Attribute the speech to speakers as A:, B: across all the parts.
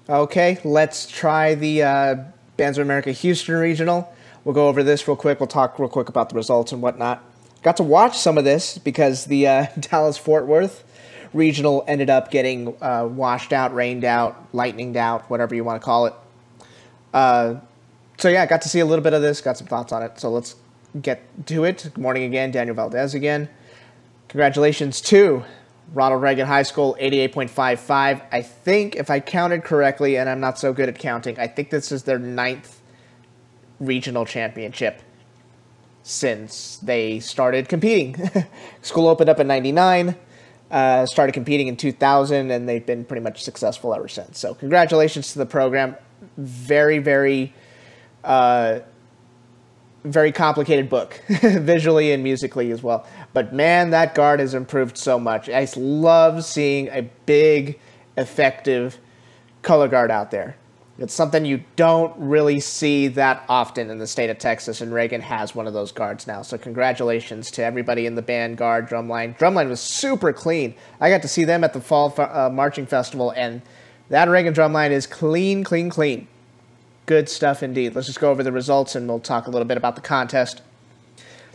A: Okay, let's try the Bands of America Houston Regional. We'll go over this real quick. We'll talk real quick about the results and whatnot. Got to watch some of this because the Dallas-Fort Worth Regional ended up getting washed out, rained out, lightninged out, whatever you want to call it. So yeah, I got to see a little bit of this, got some thoughts on it. So let's get to it. Good morning again, Daniel Valdez again. Congratulations to Ronald Reagan High School, 88.55. I think, if I counted correctly, and I'm not so good at counting, I think this is their 9th regional championship since they started competing. School opened up in 99, started competing in 2000, and they've been pretty much successful ever since. So congratulations to the program. Very, very complicated book, visually and musically as well. But man, that guard has improved so much. I just love seeing a big, effective color guard out there. It's something you don't really see that often in the state of Texas, and Reagan has one of those guards now. So congratulations to everybody in the band, guard, drumline. Drumline was super clean. I got to see them at the Fall Marching Festival, and that Reagan drumline is clean, clean, clean. Good stuff indeed. Let's just go over the results, and we'll talk a little bit about the contest.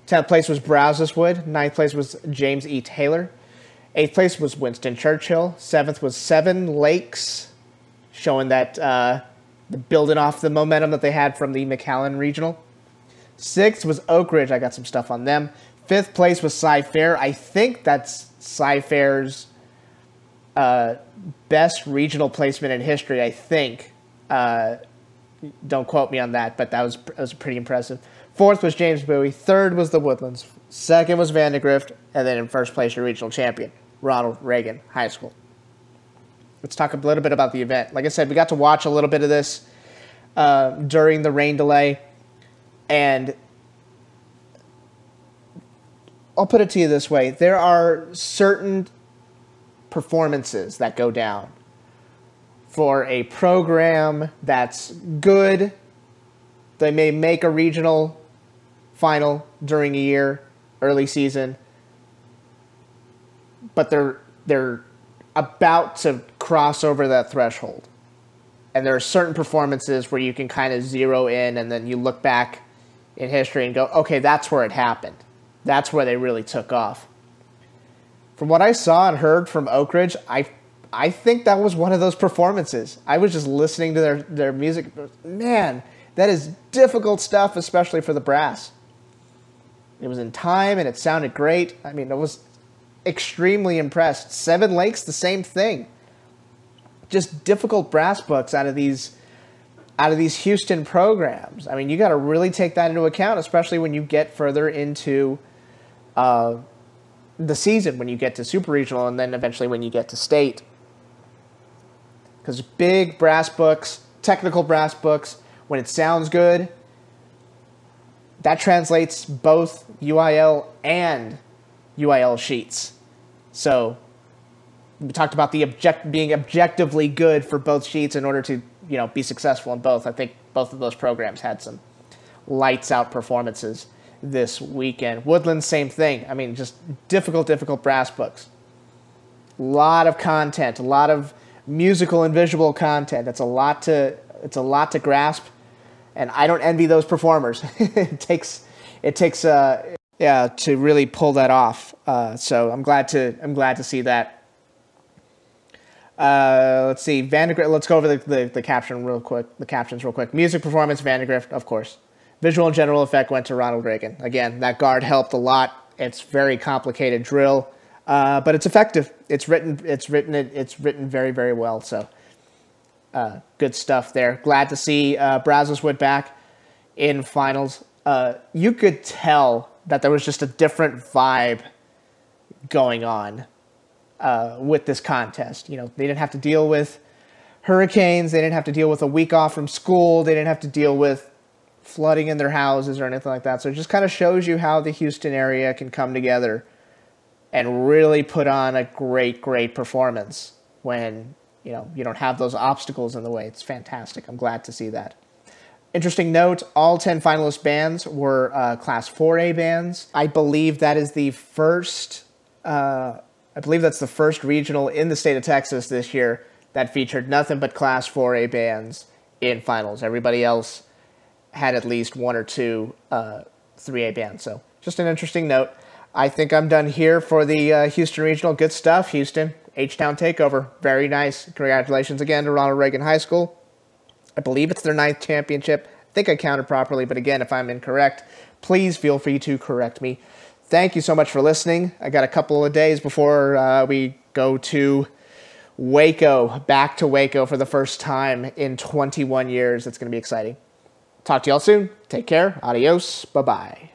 A: 10th place was Brazoswood. 9th place was James E. Taylor. 8th place was Winston Churchill. 7th was Seven Lakes, showing that building off the momentum that they had from the McAllen Regional. 6th was Oak Ridge. I got some stuff on them. 5th place was Cy-Fair. I think that's Cy-Fair's best regional placement in history, I think. Don't quote me on that, but that was pretty impressive. 4th was James Bowie. 3rd was the Woodlands. 2nd was Vandegrift. And then in 1st place, your regional champion, Ronald Reagan High School. Let's talk a little bit about the event. Like I said, we got to watch a little bit of this during the rain delay. And I'll put it to you this way. There are certain performances that go down for a program that's good. They may make a regional final during a year, early season, but they're about to cross over that threshold. And there are certain performances where you can kind of zero in, and then you look back in history and go, okay, that's where it happened. That's where they really took off. From what I saw and heard from Oak Ridge, I think that was one of those performances. I was just listening to their music. Man, that is difficult stuff, especially for the brass. It was in time, and it sounded great. I mean, I was extremely impressed. Seven Lakes, the same thing. Just difficult brass books out of these Houston programs. I mean, you got to really take that into account, especially when you get further into the season, when you get to Super Regional, and then eventually when you get to state. Because big brass books, technical brass books, when it sounds good, that translates both UIL and UIL sheets. So we talked about the being objectively good for both sheets in order to, be successful in both. I think both of those programs had some lights out performances this weekend. Woodland, same thing. I mean, just difficult brass books. A lot of content, a lot of musical and visual content. It's a lot to grasp, and I don't envy those performers. It takes to really pull that off. So I'm glad to see that. Let's see, Vandegrift. Let's go over the caption real quick. The captions real quick. Music performance, Vandegrift, of course. Visual and general effect went to Ronald Reagan. Again, that guard helped a lot. It's very complicated drill. But it's effective. It's written very, very well. So good stuff there. Glad to see Brazoswood back in finals. You could tell that there was just a different vibe going on with this contest. They didn't have to deal with hurricanes. They didn't have to deal with a week off from school. They didn't have to deal with flooding in their houses or anything like that. So it just kind of shows you how the Houston area can come together and really put on a great performance when, you don't have those obstacles in the way. It's fantastic. I'm glad to see that. Interesting note, all 10 finalist bands were Class 4A bands. I believe that is the first, that's the first regional in the state of Texas this year that featured nothing but Class 4A bands in finals. Everybody else had at least one or two 3A bands. So just an interesting note. I think I'm done here for the Houston Regional. Good stuff, Houston. H-Town takeover. Very nice. Congratulations again to Ronald Reagan High School. I believe it's their 9th championship. I think I counted properly, but again, if I'm incorrect, please feel free to correct me. Thank you so much for listening. I got a couple of days before we go to Waco, back to Waco for the first time in 21 years. It's going to be exciting. Talk to y'all soon. Take care. Adios. Bye-bye.